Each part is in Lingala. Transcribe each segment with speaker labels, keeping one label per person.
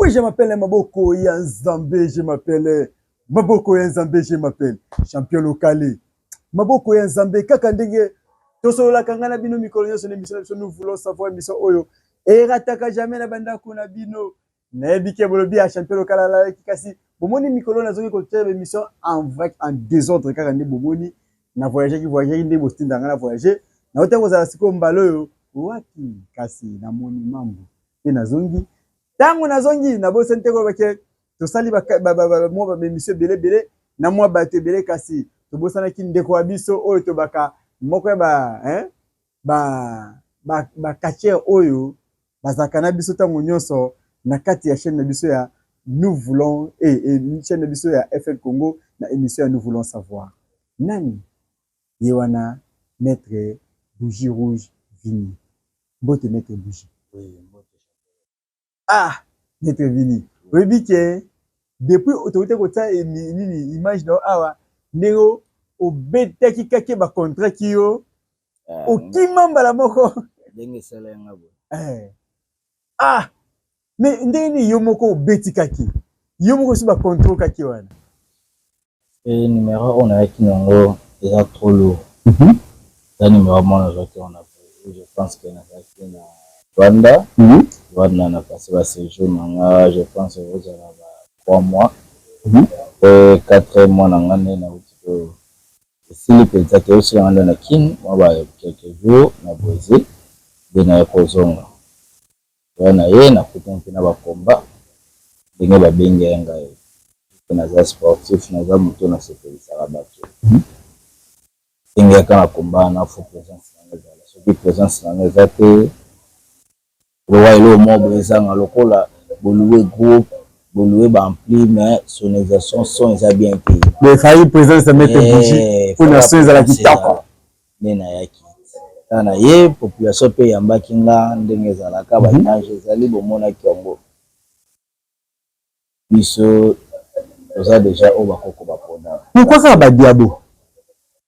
Speaker 1: Oui, je m'appelle Maboko Yanzambe, je m'appelle Maboko Yanzambe, je m'appelle champion local. Maboko Yanzambe, kakandenge, tosolola kangana bino mikolo sur l'émission, nous voulons savoir émission Oyo. Et rataka jamais na banda kuna bino. Na ebike bolobi a champion local la kikasi. Bomoni mikolo na zongi côté émission en vrai en désordre kakande bomoni na voyager qui voyager ndi bostinda ngana voyager. Na otango za siko mbalo yo. Waki kasi na moni mambo. Et na zongi tango nazongi na bo sente ko bake to sali ba mo ba monsieur belé na moi baté belé kasi to bosana ki ndeko abiso oyo to baka moko ba kacher oyo bazakana biso tango nyonso na kati ya chaîne na biso ya nous voulons et chaîne na biso ya FL Congo na émission ya nous voulons savoir nani yewana maître Bougie Rouge Vini bote maître Bougie. Oui. Ah, Maître Vini. Oui, bien depuis autorité comme ça une image dans awa néo au bête qui kake ba contrat qui yo au kimamba la moko
Speaker 2: ndenge sala ngabo
Speaker 1: ah mais ndeni yo moko bête kake yo moko si ba contrat kake wana
Speaker 2: et numéro on a qui nango déjà trop lourd ça numéro moi on a je pense que na Rwanda Rwanda na passé ba séjour nanga je pense que vous avez 3 mois et 4 mois nanga na utiko si le peut être aussi en na kin moi ba quelques jours na Brésil de na kozonga wana ye na kutompe na ba combat ndenge ba benga yanga na za sportif na za muto na sepelisa bato ndenge kana combat na fo présence na za so ki présence na za te le mot brisant lokola boluwe groupe boluwe ampli mais sonorisation son est bien payé
Speaker 1: mais failli présence de Maître Bougie pour la soins à la kitako
Speaker 2: mais na yaki tana ye population pe yamba kinga ndenge za la ka ba nage zali bomona kiongo biso oza déjà au bakoko ba pona
Speaker 1: pourquoi ça ba diabo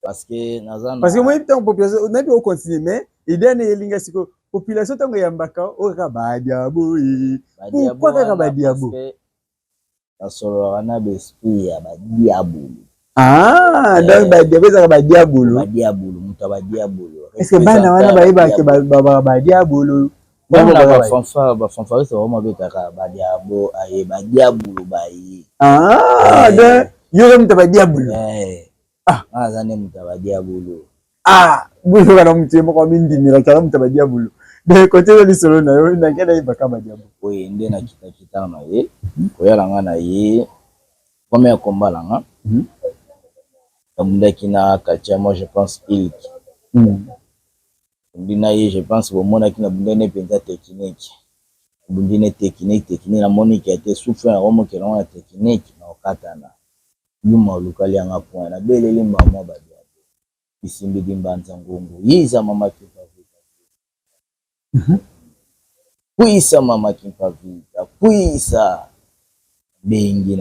Speaker 2: parce que
Speaker 1: moi tant population on a bien continuer mais idée ne yelinga siko population tango yambaka ora ba diabo pourquoi ka ba diabo
Speaker 2: la solo wana besprit ya ba diabo
Speaker 1: donc ba diabo za ba diabo
Speaker 2: muta ba diabo
Speaker 1: est-ce que bana wana ba iba ke ba diabo
Speaker 2: ba fanfare c'est vraiment betaka ba diabo aye ba diabo ba yi
Speaker 1: donc yo muta ba diabo
Speaker 2: zane muta ba diabo
Speaker 1: buyo kana mutemo kwa mindi ni la muta ba diabo de côté de l'isolo na yo na kena ibaka ba diabo
Speaker 2: oui ndé na kita na ye koyala nga na ye premier combat langa ndaki na katia moi je pense il ndina ye je pense au mona ki na bundene penza technique bundene technique na monique a été souffert na romo ke na technique na okatana yuma lukali anga point na beleli mbamo ba diabo isimbi dimbanza ngungu yiza mama ki puisa mama kimpavita puisa bengi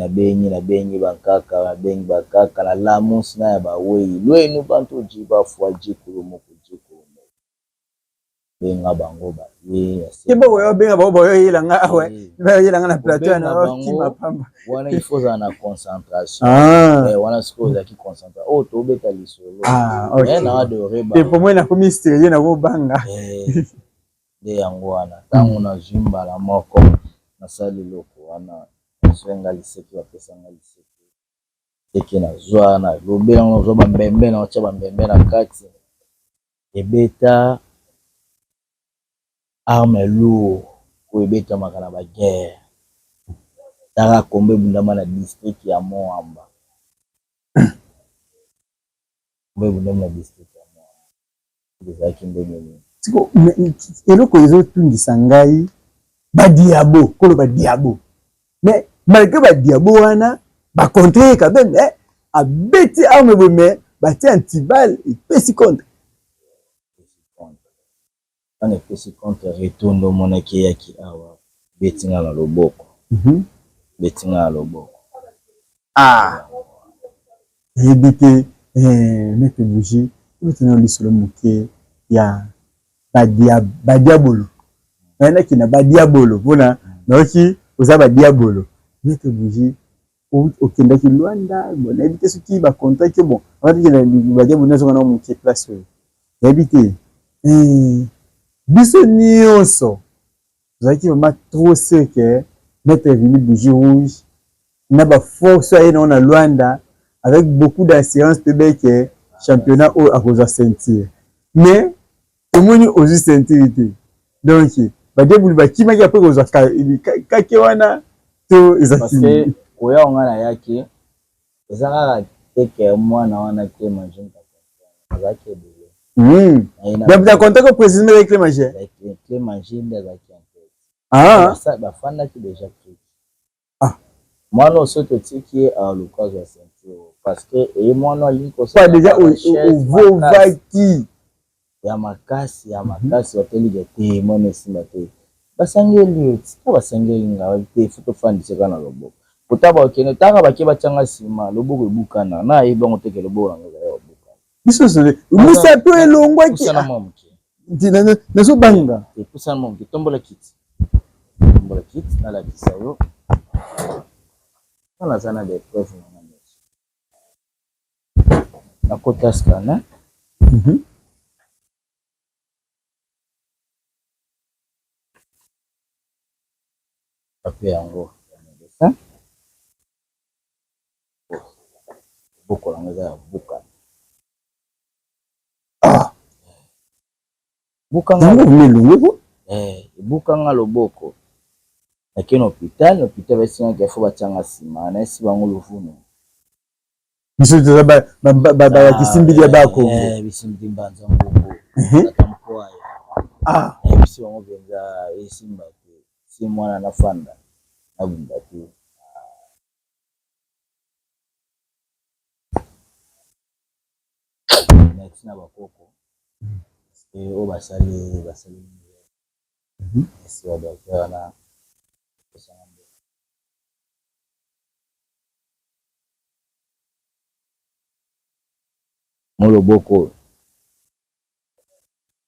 Speaker 2: bakaka la lamus na ya bawei lwenu bantu jiba fwa jikulumu benga bango ba ye
Speaker 1: kibo yo benga babo yo yilanga awe yilanga na plateau na kimapamba
Speaker 2: wana il faut na concentration wana sikoza ki concentration to beta lisolo
Speaker 1: okay
Speaker 2: na adore ba
Speaker 1: et pour moi na komi sérieux na ko banga
Speaker 2: de yango wana tango na jimba la moko na sali loko wana swenga liseki wapesanga liseki eke na zwa na lobe na zo bambembe na cha bambembe na kati ebeta arme lourd ko ebeta makana ba guerre tara kombe bundama na district ya Moamba kombe bundama na district ya Moamba bizaki ndenge
Speaker 1: siko eloko ezo tungisa ngai ba diabo kolo ba diabo mais malgré ba diabo wana ba contrer quand même a beti arme mais ba ti antibal et pesi contre
Speaker 2: on est pesi contre retourno monaki yaki awa betinga na loboko betinga na loboko
Speaker 1: yebite Maître Bougie betinga lisolo muke ya ba diabolo wana kina ba diabolo pona noki ozaba diabolo Maître Bougie okendaki Luanda bon habité ce qui va contacter bon on va dire ba diabolo nazo kana mu place habité biso nyonso zaki vraiment trop sûr que Maître Vili Bougie Rouge n'a pas force à aller na Luanda avec beaucoup d'assurance peut que championnat au à cause de sentir mais au moins aux sentir donc ba diabolo ba kimaki après cause ka wana to
Speaker 2: parce que oya ngana yake ezaka teke mwana wana ke majin ka zaki
Speaker 1: donc tu contact précisément avec les majins
Speaker 2: avec les majins zaki
Speaker 1: ça
Speaker 2: ba fanda ki déjà pris
Speaker 1: moi
Speaker 2: non soto tiki à l'occasion de sentir parce que et moi non liko
Speaker 1: pas déjà au vaki
Speaker 2: ya makasi hoteli de te mone simba te basangeli tika basangeli ngawa te foto fandise kana loboko potaba okene taka bake bachanga sima loboko ebukana na ebongo teke loboko ngeza ya buka
Speaker 1: biso sole musa to elongwa ki
Speaker 2: kusana momki
Speaker 1: dina nazo banga
Speaker 2: e kusana momki tombola kiti na la kisayo na zana de preuve na kota skana papier yango boko la ngeza ya buka buka
Speaker 1: ngo melungu
Speaker 2: buka nga loboko lakini hôpital basinga ke fo bachanga sima na esi bango lovuno
Speaker 1: biso tza ba kisimbili ya bako
Speaker 2: bisimbi mbanza mbongo tatampoa biso bango benza esimba te si mwana na fanda na bunda te na bakoko o basali esi wa docteur na moloboko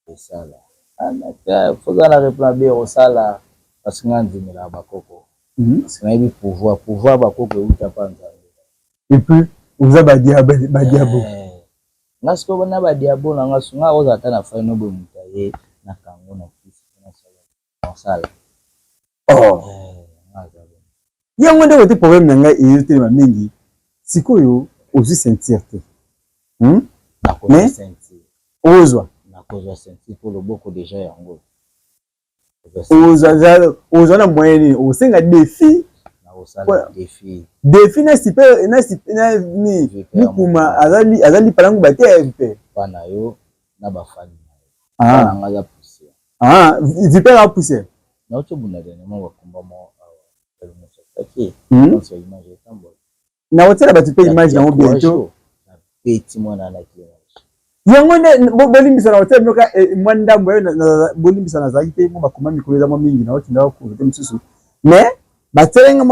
Speaker 2: esala anaka foza na replabe osala parce que ngandimela bakoko parce que nayebi pouvoir bakoko euta panza
Speaker 1: et puis oza badiabo
Speaker 2: nga siko bona badiabo na nga sunga oza ta na fai no bo mutaye na kango na kisi na sala
Speaker 1: yango nde wote problème na ngai eyotelema mingi sikoyo ozwi sentir te mais ozwa
Speaker 2: sentir pour loboko déjà yango
Speaker 1: ozwa na moyen nini osenga défi défi na mukuma azali palangu bate mpe
Speaker 2: pana yo na bafani nga za poussière
Speaker 1: vipere a poussière
Speaker 2: na ocho bunda dernièrement bakomba mo taki so image etambola
Speaker 1: na otela batu pe image yango bientôt
Speaker 2: petit mwana na ki
Speaker 1: yango nde bolimbisa na hotel noka mwa ndambo yo bolimbisa na zaki te mo bakoma mikolo eza mwa mingi na otinda ko te msusu mais batelenga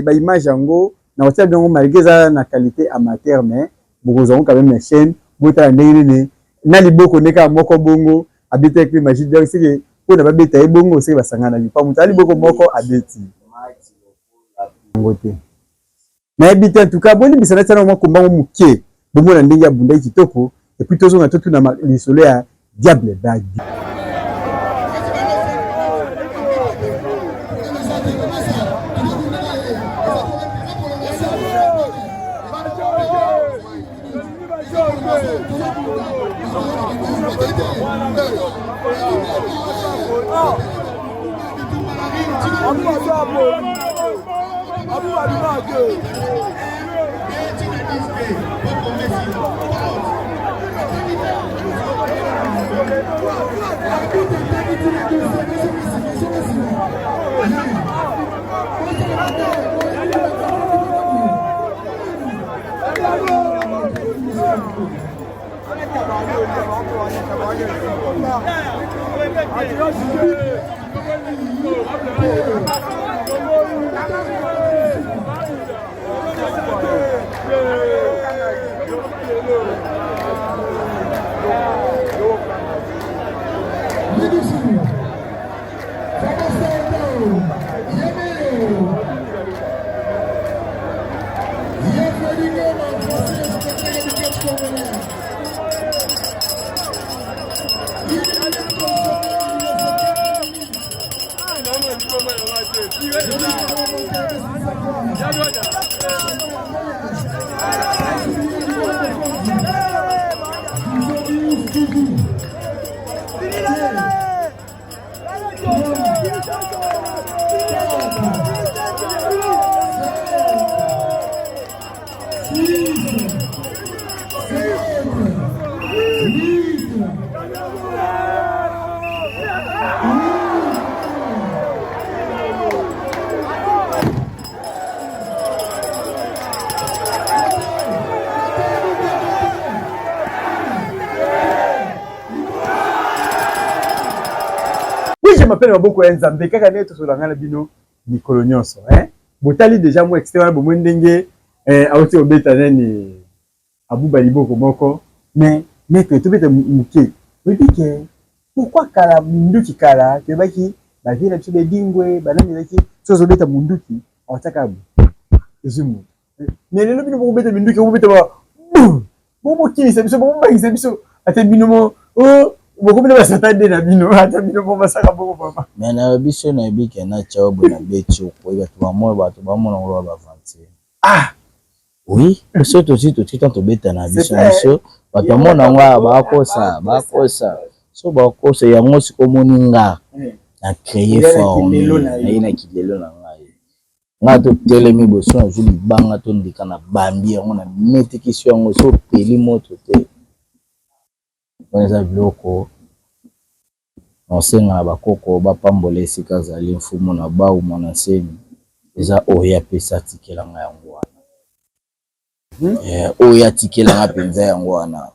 Speaker 1: ba image yango na hotel yango malgré eza na qualité amateur mais bokozango quand même na chaîne botala ndenge nini na liboko ndeka moko bongo abita avec image donc c'est que pour na babeta e bongo c'est basangana bi pa mutali liboko moko abeti ngote na ebita en tout cas bolimbisa na tsana mwa komba muke bongo na ndenge ya bunda kitoko et puis tozonga tout na lisolo ya diable bag Je m'appelle Maboko Nzambe kaka ne to solanga bino mikolo nyonso botali déjà mo externe bo ndenge auti obeta nani abuba liboko moko mais to beta muke que pourquoi kala munduki kala ke baki ba vile tu be dingwe banani baki so beta munduki awataka bu ezumu mais lelo bino bo beta munduki bo beta bo kinisa biso bo bangisa biso ate bino mo beaucoup de personnes na bino ata bino pour masaka beaucoup papa
Speaker 2: mais na biso na bike na chao bona becho ko ya to mo ba to ba mo na ro ba vanti oui so to si to tita to beta na biso biso ba to mo na ngwa ba kosa so ba kosa ya ngo siko moninga na créer forme na ina kilelo na ngai nga to telemi boso na juli banga to ndika na bambi ngo na metikisio ngo so peli moto te biloko onsenga na bakoko bapambola esika zali mfumu na bau mwana nsemi eza oyo apesa tikelanga yango wana oyo atikelanga mpenza yango wana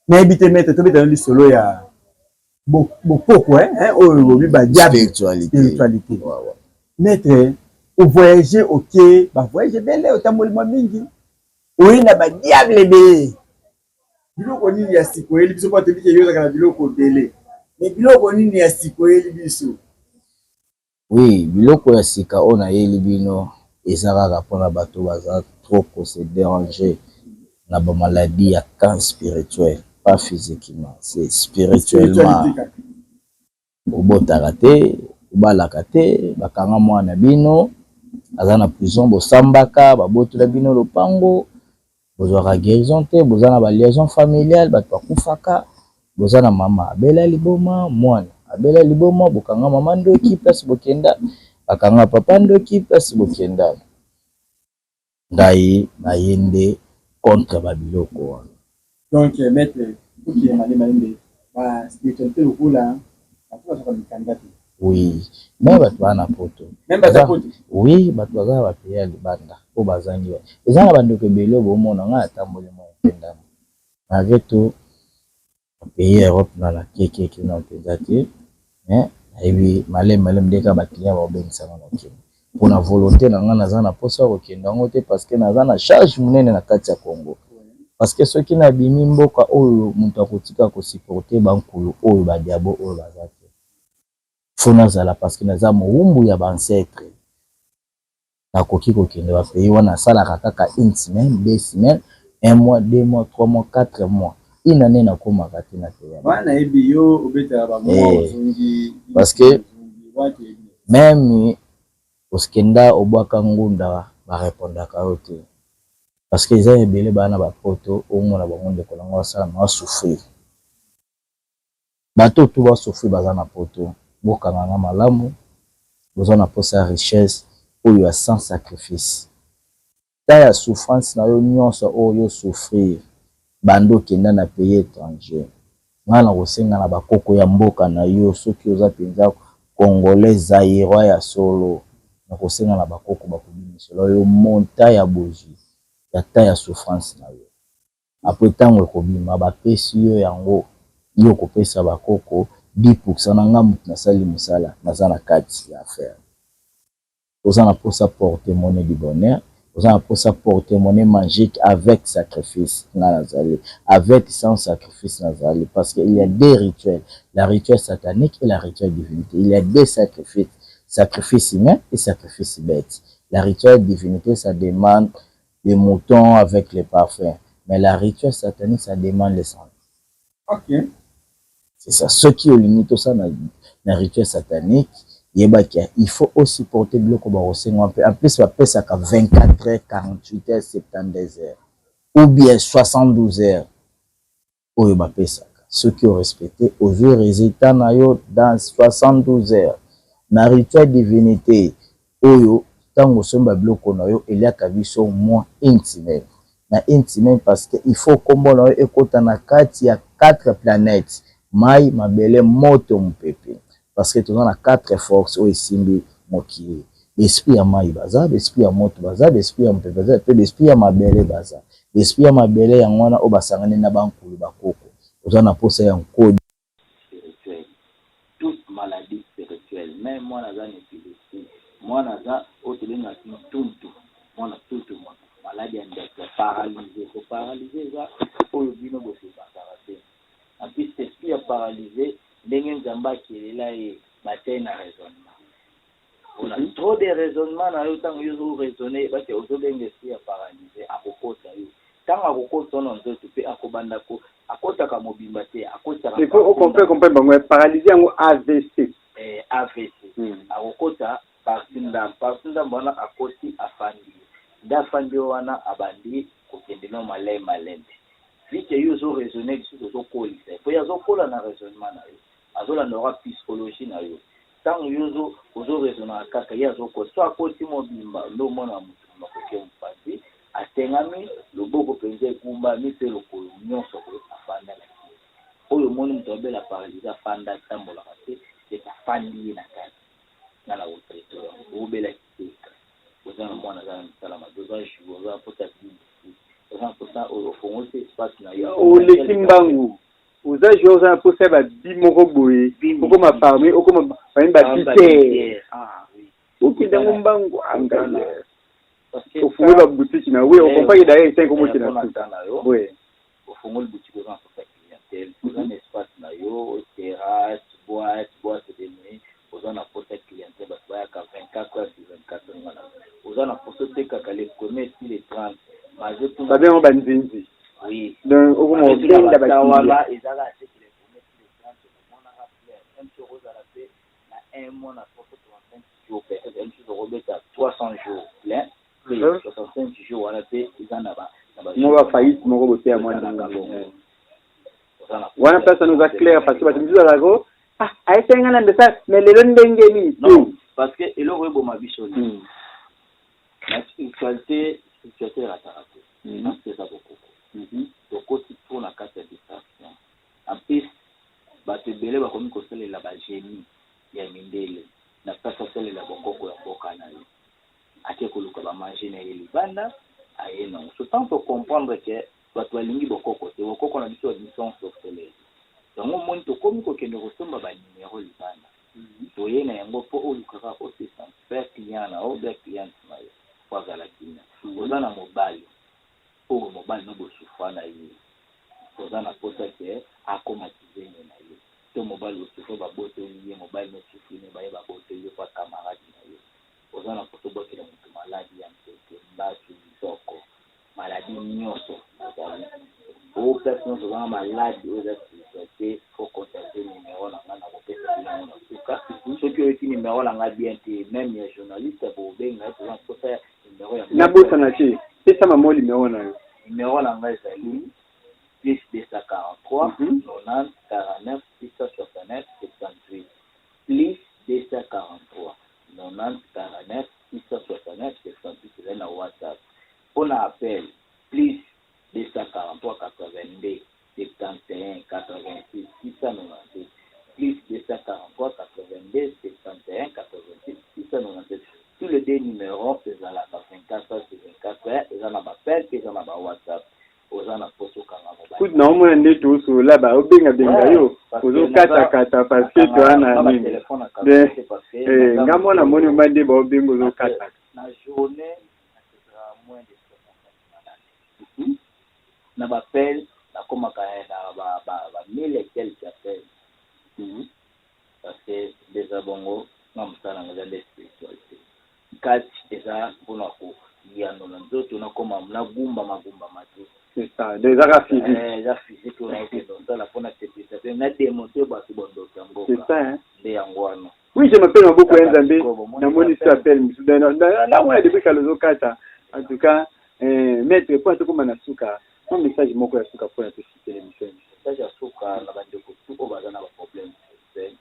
Speaker 1: nayebi te maître tobeta lisolo ya bokoko oyo bobi spiritualité maître ovoyage oke bavoyage bele otambolima mingi oyi na badiable ebele biloko nini ya siko eli biso mpo atebiki eyozaka na biloko ebele mais biloko nini ya siko eli biso
Speaker 2: oui biloko ya sika oyo nayeli bino eza kaka mpona bato baza trop ko se déranger na bamaladi ya camp spirituel pas physiquement c'est spirituellement obotaka te obalaka te bakanga mwana bino aza na prison bosambaka babotola bino lopango bozwaka guérison te boza na baliaison familiale bato bakufaka boza na mama abela liboma mwana abela liboma bokanga mama ndoki place bokenda bakanga papa ndoki place bokenda ngai bayende contre babiloko wana
Speaker 1: donc maître oki malembe ba spiritualité lokola bato mikanda te
Speaker 2: oui mais bato bana poto
Speaker 1: même baza poto
Speaker 2: oui bato baza bapeya libanda po bazangi eza na bandeko ebele bomona ngai atamboli mo ekenda malgré tout pays Europe na la keke na mpenza te nayebi maleme ndeka bakiliya baobengisanga na kende mpona volonté na ngai naza na mposa kokende yango te parce que naza na charge monene na kati ya Congo parce que soki nabimi mboka oyo moto akotika kosupporte bankulu oyo badiabo oyo baza te fo nazala parce que naza mowumbu ya baancetre nakoki kokende bapays wana asalaka kaka une semaine 2 semaines 1 mois 2 mois 3 mois 4 mois une année nakomaka te na te
Speaker 1: bana yebi yo obeta ba mois ozongi
Speaker 2: parce que même oskenda obwaka ngunda barepondaka yo te parce que eza ebele bana bapoto omona bango ndeko nango basala na basouffrir bato tu basouffrir baza na poto bokanganga malamu boza na posa ya richesse oyo ya sans sacrifice ta ya souffrance na yo nyonso oyo souffrir bando okenda na pays étranger nga na kosenga na bakoko ya mboka na yo soki oza mpenza congolais zaïrois ya solo na kosenga na bakoko bakobimisela yo monta ya bozwi ya ta ya souffrance na yo apres ntango ekobima bapesi yo yango yo kopesa bakoko 10% na nga mutu nasali mosala naza na kati ya affaire oza na posa porter monnaie du bonheur oza na posa porter monnaie magique avec sacrifice nga nazali avec sans sacrifice nazali parce qu'il y a deux rituels, la rituel satanique et la rituel divinité. Il y a deux sacrifices sacrifice humain et sacrifice bête. La rituel divinité, ça demande des moutons avec les parfums. Mais la rituel satanique, ça demande les sang.
Speaker 1: Ok.
Speaker 2: C'est ça. Ceux qui ont limité ça dans le rituel satanique, il faut aussi porter le bloc au en plus, ça peut ça 24 heures, 48 heures, 72 heures. Ou bien 72 heures. Ceux qui ont respecté, aux résultats dans 72 heures. Dans le rituel divinité, oyo, tant que somba bloco nayo, il y a kabiso moins intime. Na intime parce que il faut combo nayo ekota na kati ya 4 planètes. Mai, mabele, moto, mpepe. Parce que tu as 4 forces au simbi mokili. L'esprit ya mai baza, l'esprit ya moto baza, l'esprit ya mpepe baza, et l'esprit ya mabele baza. L'esprit ya mabele ya ngwana o basangane na bankulu bakoko. Oza na posa ya nkodi
Speaker 3: spirituel. Toute maladie spirituelle, même moi naza épilepsie, moi naza otelenga tuntu, moi na tuntu moi maladie ya ndeke paralysé, ko paralysé za oyo bino bo se paralysé. En plus esprit ya paralysé ndenge nzamba kelela e batay na raisonnement. On a trop de raisonnement na yo tango yo raisonner parce que ozo benga esprit ya paralysé akokota yo. Tango akokota on nzoto pe akobanda ko akotaka mobimba te akotaka.
Speaker 1: Il faut comprendre bango paralysé yango AVC.
Speaker 3: AVC. Akokota parsinda mbona akoti afandi. Ndafandi wana abandi kokende no malembe. Vite yo zo raisonner biso zo kolisa. Po ya zo kola na raisonnement na yo. Azola ndora psychologie na yo. Tango yo zo raisonner kaka ya zo ko so akoti mobimba ndo mona mutu makoke mpasi atengami loboko penze kumba mipe lokolo nyonso ko afanda la oyo moni mutobe la paralysé afanda tambola kate c'est afandi na kati na la territoire obela kiteka ozana mwana za salama doza jugoza pota kiti ozana pota o fongote espace na yo
Speaker 1: o lekimbangu oza joza posa ba bimoko boye okoma parmi okoma ba bite
Speaker 3: oui
Speaker 1: okida mbangu angale au fond la boutique na oui on comprend d'ailleurs c'est comme tu n'as oui
Speaker 3: au fond le boutique on a clientèle on a espace na yo terrasse boîte de nuit on a porte clientèle parce qu'il y a 24 heures sur 24 heures on a porte te kakale commerce les 30 mais je tout
Speaker 1: ça vient en banzinzi
Speaker 3: oui
Speaker 1: donc au moins bien la
Speaker 3: batawa ezala c'est que les commerce les 30 on a rappelé un euro à la paix na un mois na porte 35 jours peut-être un euro à 300 jours plein 65 jours wana pe izana ba
Speaker 1: moi faillite mon robot à moi wana pesa nous a clair parce que batimbizo lago ah aitenga na ndesa mais lelo ndenge ni
Speaker 3: non parce que elo webo mabiso ni la spiritualité la tarate c'est ça beaucoup donc aussi pour la carte de distraction en plus bato belé ba komi ko salela ba génie ya mindele na pesa salela bokoko ya boka na yo ake koluka ba manger na libanda ayena so tant pour comprendre que bato balingi bokoko te bokoko na biso mission sorcellerie donc au moins to komi ko kende ko somba ba numéro libanda to yena yango po olukaka ko se sans faire client na o bien client na yo kwa gala kina ozana mobile o mobile no bo sufana yi ozana posa ke akomatize na yo to mobile o sufa ba boto yi mobile no sufine ba ba boto yi pa camarade na yo ozana poto bokela mutu maladi ya mteke mbatu bisoko maladi nyonso o personne ozana maladi oza spiritualité faut contacter numéro na ngana kopesa bino na suka soki oyoki numéro na nga bien te même ya journaliste bobenga ozana posa numéro ya
Speaker 1: na bosa na te pesa mamo numéro na yo
Speaker 3: numéro na nga ezali plus 243 90 49 669 78 plus 243 90 49 669 78 c'est na WhatsApp. On appelle plus 243 82 71 86 697 plus 243 82 71 86 697. Tous les deux numéros c'est à la 24 heures sur 24 heures et on a appel et on a WhatsApp. Ozana poso kanga mobile.
Speaker 1: Kud na omona ndeto so la ba obenga yo. Ozo kata parce que tu ana nini. De ngamona moni mbande ba obenga ozo kata.
Speaker 3: Na journée sera moins de 60 na ba appel na koma ka na ba 1000 et quelques appels. Parce que des abongo na msana ngale eza mpona koyanola nzoto nakoma nagumba magumba matu.
Speaker 1: C'est ça, des arts physiques.
Speaker 3: Eza physique oyo nakokende osala mpona sepesa mpe nademonte bato bandoto ya mboka.
Speaker 1: C'est ça, hein.
Speaker 3: Nde yango wana.
Speaker 1: Oui, je m'appelle Maboko Nzambe. Namoni tu appelles Misuda. Là, on a depuis Kalozo Kata. En tout cas, maître, pour tout comme Nasuka, un message moko ya suka pour te citer l'émission.
Speaker 3: Message ya suka na bandeko tout oyo baza na baproblème c'est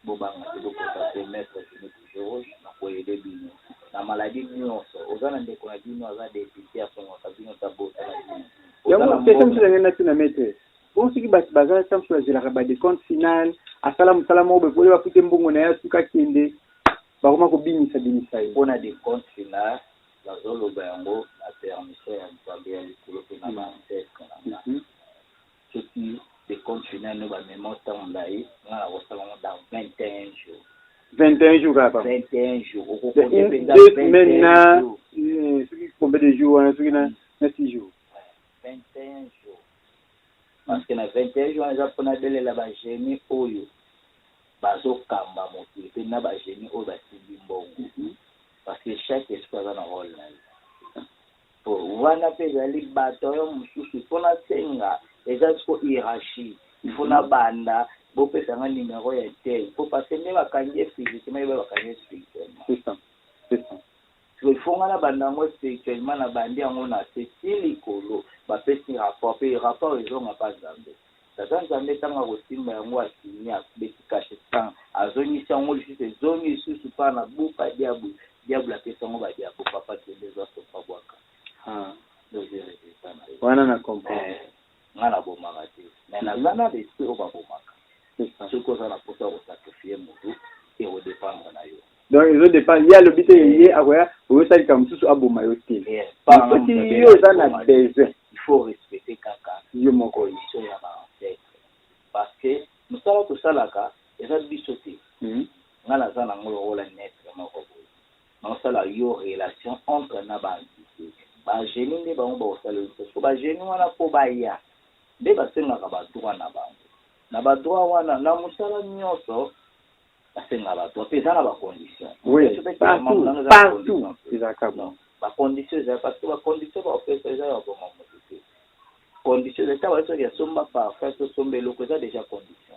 Speaker 3: bobanga te bokota maître fini toujours na koyede bino na maladie nyonso oza na ndeko na bino aza député afongwaka bino tabosala bino.
Speaker 1: Yango question misuda ngena tina maître. Pour ce qui baza tam sur la des comptes final asala musala mo be pole bafute mbongo na ya suka kende bakoma ko binisa
Speaker 3: mpona des comptes final bazoloba yango na permission ya Nzambe ya likolo mpe na bancestre na nga soki des comptes final no bamema ntango molai nga na kosala ngo dans 21 jours
Speaker 1: 21 jours kaka
Speaker 3: 21 jours
Speaker 1: okokote mpenza 21 jours soki combien de jours wana soki na 6 jours
Speaker 3: 21 jours parce que na 21 jours eza mpona belela bagénie oyo bazokamba mokili mpe na bagénie oyo basimbi mbongo parce que chaque esprit aza na rôle na ye po wana mpe ezali bato oyo mosusu mpona senga eza siko hiérarchie mpona banda bopesanga numero ya tel po parce que nde bakangi physiquement ebe bakangi spirituellement ifonga na banda yango spirituellement na bandi yango na se ti likolo bapesi rapport mpe rapport ezonga mpa Nzambe tata Nzambe ntango akosimba yango asini abeti kashe tan azongisi yango lisusu ezongi lisusu mpa na buka diable apesi yango badiabo papa kende ezasopa bwaka
Speaker 1: wana na comprendre
Speaker 3: nga na bomaka te me naza na besi oyo babomaka soki oza na posa ya kosakrifie motu ekodépendre na yo
Speaker 1: donc ils dépend il y a le but yé akoya oyosalika mosusu aboma yo te soki yo eza na besoin
Speaker 3: il faut respecter kaka
Speaker 1: yo moko
Speaker 3: condition ya baancêtre parce que mosala tosalaka eza biso te nga naza nango lokola netre moko boye naosala yo relation entre na baentité bagénie nde bango bakosala yo so bagénie wana mpo baya nde basengaka badroit na bango na badroit wana na mosala nyonso basengaka badroit mpe eza na bacondition
Speaker 1: partout ezalaka bon
Speaker 3: bacondition ezala parce que bacondition baopesa eza ya boma moto te condition ezali ta basoki yasomba parfait tosomba eloko eza déjà condition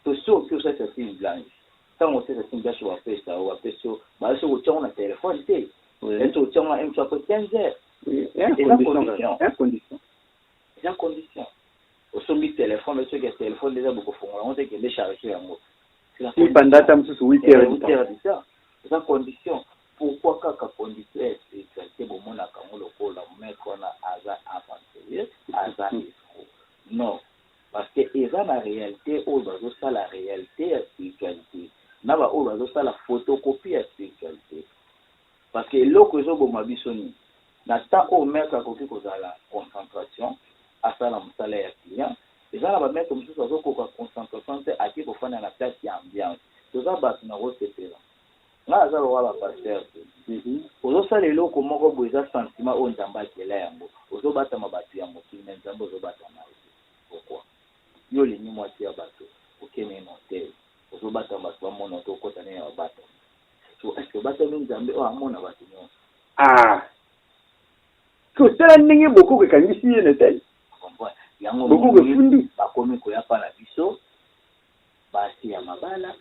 Speaker 3: tosi oki osalisa signe blanche ntango osalisa signe blanche bapesa bapesi basoki otiango na telefone te esi otiango na mso apo 15 heures eza condition osombi telefone soki ya telefone eza bokofongola yango te kende charge yango
Speaker 1: ipandata mosusu 8 heures
Speaker 3: du temps eza condition pourquoi kaka condition ya spiritualité bomonaka yango lokola mec wana aza aventurier aza escroc non parce que eza na réalité oyo bazosala réalité ya spiritualité na baoyo bazosala photocopie ya spiritualité parce que eloko ezoboma biso nini na temps oyo mec akoki kozala concentration asala mosala ya client eza na bamaitre mosusu azokoka concentration te ake kofanda na place ya ambiance toza bato na kosepela nga aza lokola bapaster te ozosala eloko moko boye eza sentiment oyo Nzambe akela yango ozobatama bato ya mokili na Nzambe ozobatama ye pourquoi yo olingi mwasi ya bato okende na hotel ozobatama bato bamona to okota ne ya babatama so estce obatami Nzambe oyo amona bato nyonso
Speaker 1: kosala ndenge bokoko ekangisi ye na tel
Speaker 3: yango
Speaker 1: bokoko efundi
Speaker 3: bakomi koya mpa na biso basi ya mabala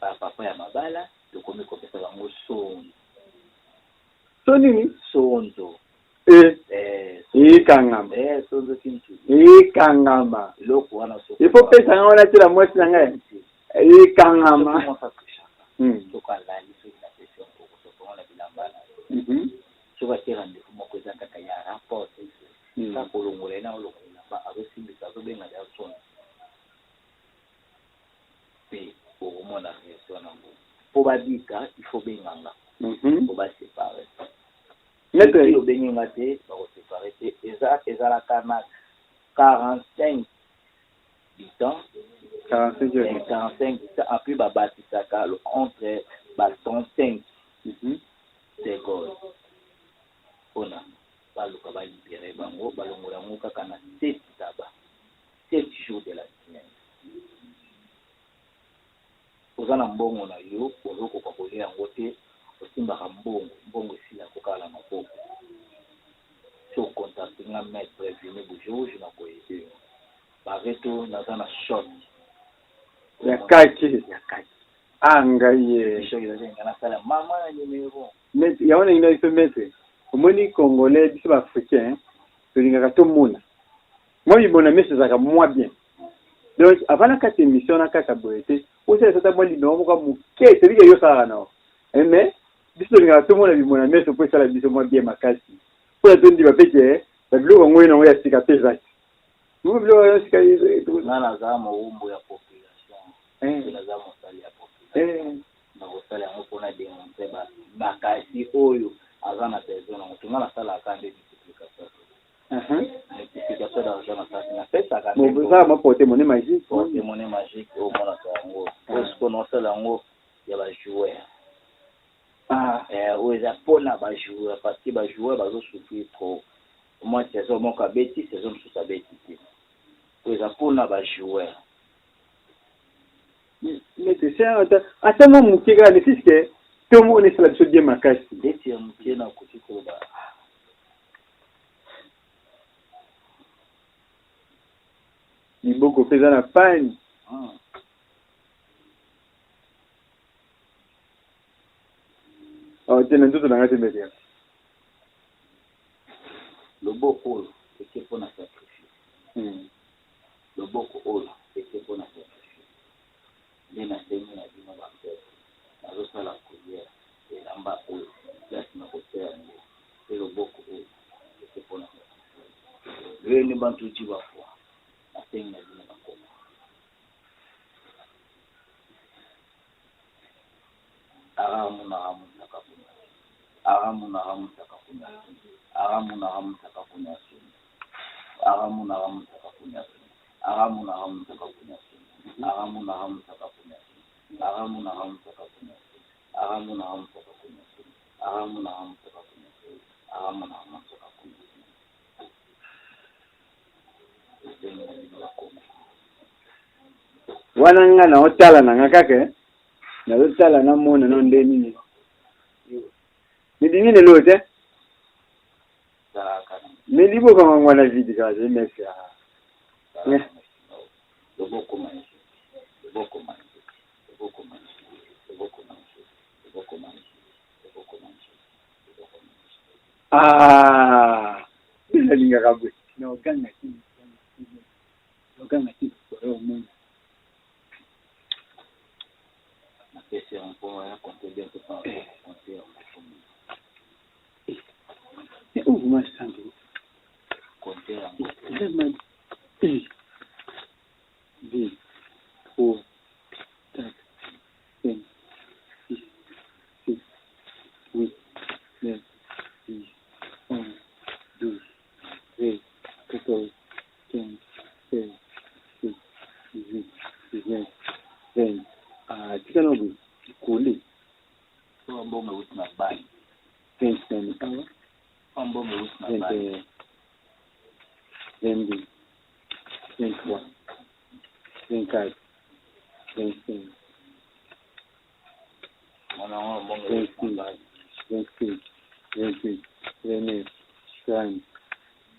Speaker 3: bapapa ya mabala tokomi kopesa bango sonzo
Speaker 1: so nini
Speaker 3: sonzo
Speaker 1: ekangama
Speaker 3: sonzo kintu
Speaker 1: ekangama
Speaker 3: eloko wana
Speaker 1: ifo pesa yango natela mwasi na ngai ekangama
Speaker 3: soko alali soki na pesi okosotongo na bilamba na soki atie rendez-vous moko eza kaka ya rapport kaka kolongola ye na olongola bilamba azosimbisa azobenga ya sonzo mpe okomona réaction nango po babika il faut benganga po basepare soki obenginga te bakosepare te ezalaka na 45 du temps 45 du temps apui babatisaka entre ba 35 secondes mpona baluka balibere bango balongola yango kaka na 7 taba 7 jours de la semaine oza na mbongo na yo ozokoka kolia yango te simbaka mbongo esila kokala maboko so contacte nga maître vini bujour je na koyede baveto naza na shot
Speaker 1: ya kaki angaye
Speaker 3: shot nga nasala mama na numéro
Speaker 1: mais yaona ina iso maître omoni congolais biso ba africain tolingaka tomona moi ibona messe zaka moi bien donc avant la carte émission na kaka boete osala sata moi libéro moko muke tolika yo sala na mais biso tolingaka tomona bimona messe po esala biso moi bien makasi po ya tondi bapeke babiloko ngoi nango ya sika mpe ezaki biloko ya sika
Speaker 3: nga naza mowumbu ya population naza mosali ya population nakosala yango mpona démontre bakasi oyo aza na besoin nango tunga nasalaka nde multiplication multiplication d'argent makasi napesaka
Speaker 1: bozala maporte monnaie magique
Speaker 3: porte monnaie magique omonaka yango osiko nosala yango ya bajoueur oyo eza mpona bajoueur parce que bajoueur bazosouffrir trop moi saison moko abeti saison mosusu abeti te oyo eza mpona bajoueur
Speaker 1: mais c'est ça atanga moke kaka nesiske tomona esala biso bien makasi
Speaker 3: ndeti ya moke nakoki koloba
Speaker 1: liboko mpe eza na pani te na nzoto nanga te mbete
Speaker 3: loboko oyo eke mpona sacrifice loboko oyo eke mpona sacrifice nde nasengi na bino bapete nazosala priere elamba oyo place nakosala yango mpe loboko oyo eke mpona sacrifice lweni bantuti bafwa nasengi na bino bakoma aramunaka kuna aramunaka kuna aramunaka kuna aramunaka kuna aramunaka kuna aramunaka kuna aramunaka kuna aramunaka kuna aramunaka kuna aramunaka kuna
Speaker 1: wana nga na otala nanga kaka nazotala namona no nde nini midingi nelo te mais liboka mangwa na vidi kaka zemesi
Speaker 3: loboko manji loboko manji loboko manji loboko manji loboko manji loboko manji loboko manji
Speaker 1: ezalingaka bwe naoganga kini oganga kini kore omona
Speaker 3: napesi yango ya compte bien tout temps compte yango
Speaker 1: ouvre ma santé
Speaker 3: compte yango
Speaker 1: deux, trois, quatre, cinq, six, sept, huit, neuf, 10, 11, 12, 13, 14, 15, 16, 17, 18, 19, 20. Tika na bu kole.
Speaker 3: So mbongo wuti na bani.
Speaker 1: 21.
Speaker 3: Mbongo wuti na bani.
Speaker 1: 22, 23, 24, 25, 26, 27, 28, 29, 30,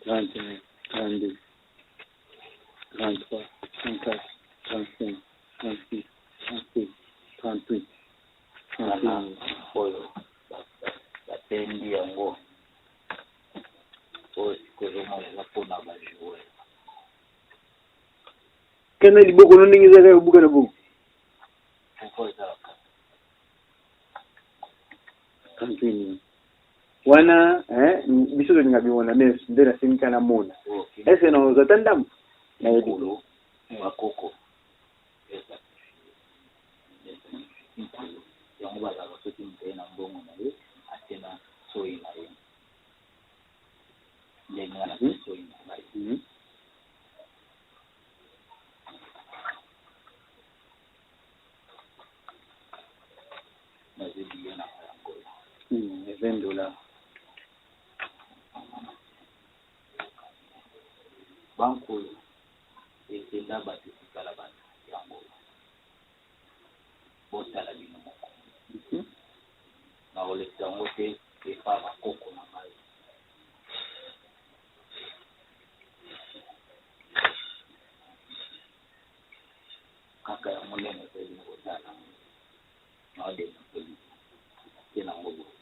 Speaker 1: 31, 32, 33, 34, 35, 36, 37, 38, 39.
Speaker 3: Oyo batendi yango oyo sikozomona eza mpona bajoueur
Speaker 1: kana liboko no ndenge ezaka kobuka na buku
Speaker 3: poko ezalaka
Speaker 1: kampeni wana biso tolinga bimona mais nde nasengi kana mona ese na ozata ndambo na yebikolo
Speaker 3: bakoko yango bazalaka soki mpe na mbongo na ye ate na soyi na ye ndenge na soyi na ye nazebiye na yango
Speaker 1: $20
Speaker 3: banque oyo ekenda bato etikala bato yango botala bino moko na olekisa yango te epa bakoko na ngai. Kaka ya monene mpe likotala na odema mpe te nango boye.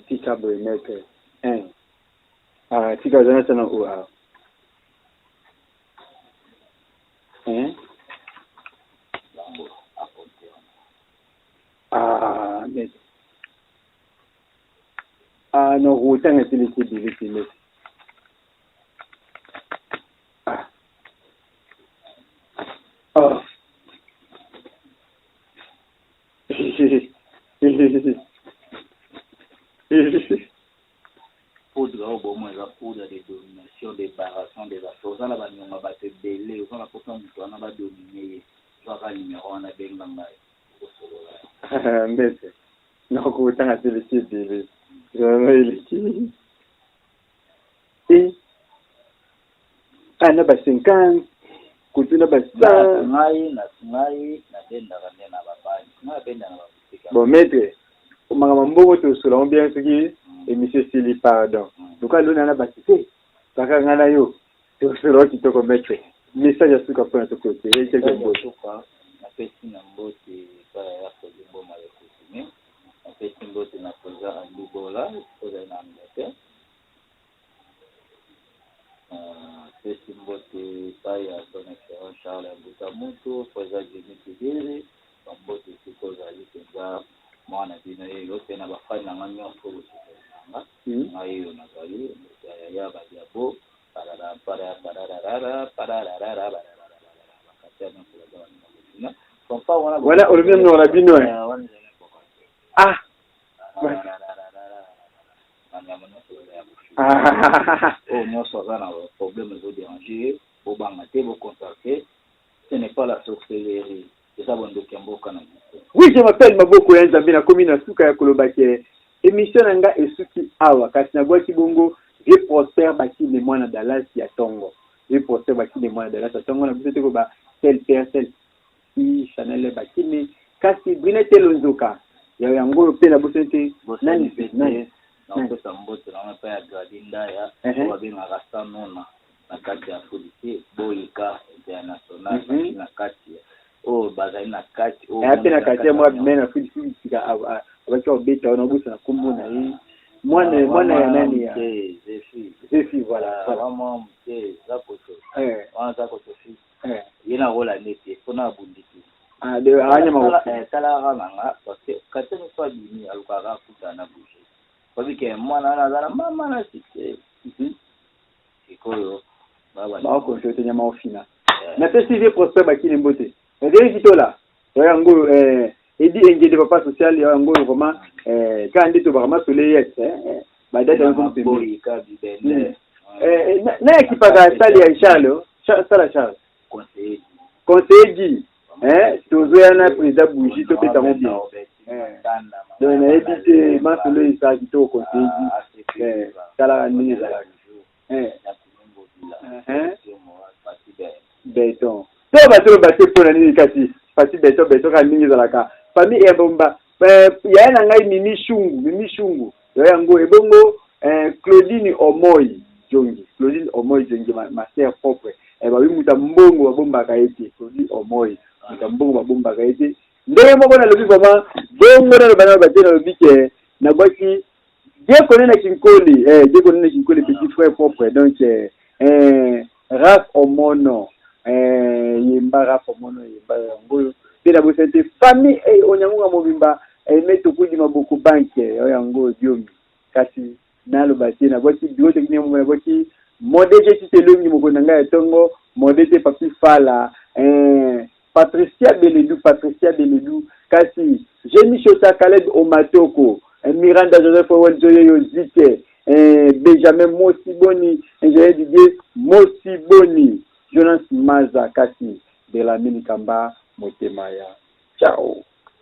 Speaker 1: Tika boy meke. Tika zana sana ua. Meke. No utanga tilisi biliti meke.
Speaker 3: Poudre au bon moins la poudre de domination, de barration des affaires. Ça, la bannière va te belé. Ça, la pourtant, on va dominer. Ça va numéro 1 à Bengamay.
Speaker 1: Mbese. Non, autant à tilisi biliti. Biliti. Na ba 50 kutuna ba 100
Speaker 3: ngai na benda rande na babani na benda na babusika
Speaker 1: bon maître mangama mbongo to solo bien soki émission sili pardon donc alona na batite baka ngana yo to solo kitoko maître message suka pour to côté et quelque chose
Speaker 3: na pesi na mbote pa ya ko limbo male kusime na pesi mbote na koza andubola koza na ngate pesi mbote paya son excellence Charles Mbutamutu koza Jimmy Kigere mbote sikoza likenza mwana bino yo tena bafani na nganya ko kusanga ngayo na kali ya badiabo para
Speaker 1: voilà on revient dans la bino
Speaker 3: oh non ça va na problème de déranger au bangaté vous contacter ce n'est pas la sorcellerie c'est ça bon dokiamboka na
Speaker 1: oui je m'appelle Maboko ya Nzambe na commune na suka ya Kolobake émission nanga esuki awa kasi na bwaki bongo je prospère baki le mwana Dallas ya Tongo je prospère baki le mwana Dallas ya Tongo na bisete ko ba tel si Chanel baki ni kasi Brinette Lonzoka ya yango pe na bisete nani
Speaker 3: na pesa mbote na pa ya Gradinda ya kwa binga rasta nona na kati ya polisi boyika international na kati oh bazali na kati oh
Speaker 1: ya pe na kati ya mwa mena polisi sika abaki obeta na busa na kumbu na hii mwana ya nani ya Zefi voilà
Speaker 3: vraiment mte zakoto wana zakoto fi yena rola neti kona bundiki
Speaker 1: de anya ma
Speaker 3: tala ranga parce que quand on soit dimi alukara kuta na bouger parce que mwana anazala mama na sike ikoyo baba
Speaker 1: ko shote nyama ofina na pesi vie prospère bakini mbote ndenge kitola yango edi engede papa social yango vraiment quand ndito vraiment soleil ba data yango
Speaker 3: boy ka bibende
Speaker 1: na ekipaka sali ya Charles conseiller tozo na président bougie to peta mo bien donc na ebité masolo isa kito conseiller kala ni za beton to bato pona ni kati pati beton ka ningi za laka famille ebomba ya na ngai mimi shungu yo yango ebongo Claudine Omoy jongi ma sœur propre ba bimuta mbongo babomba ka ete Claudine Omoy muta mbongo babomba ka ete ndenge moko na lobi vraiment bongo na bana ba tena lobi ke na baki je connais na kinkoli petit frère propre donc Raf Omono yemba Raf Omono yemba ngoyo tena bo cette famille onyangunga mobimba meto kudi maboko banke yango diomi kasi nalo bati na boti biote kini mo na boti modèle ti telongi mo konanga ya Tongo modèle papi fala Patricia Beledou kasi Jemi Chota Khaled Omatoko Miranda Joseph Wenzoyo Yozike Benjamin Mosiboni Ingénieur Didier Mosiboni Jonas Maza kasi de la Minikamba Motemaya ciao.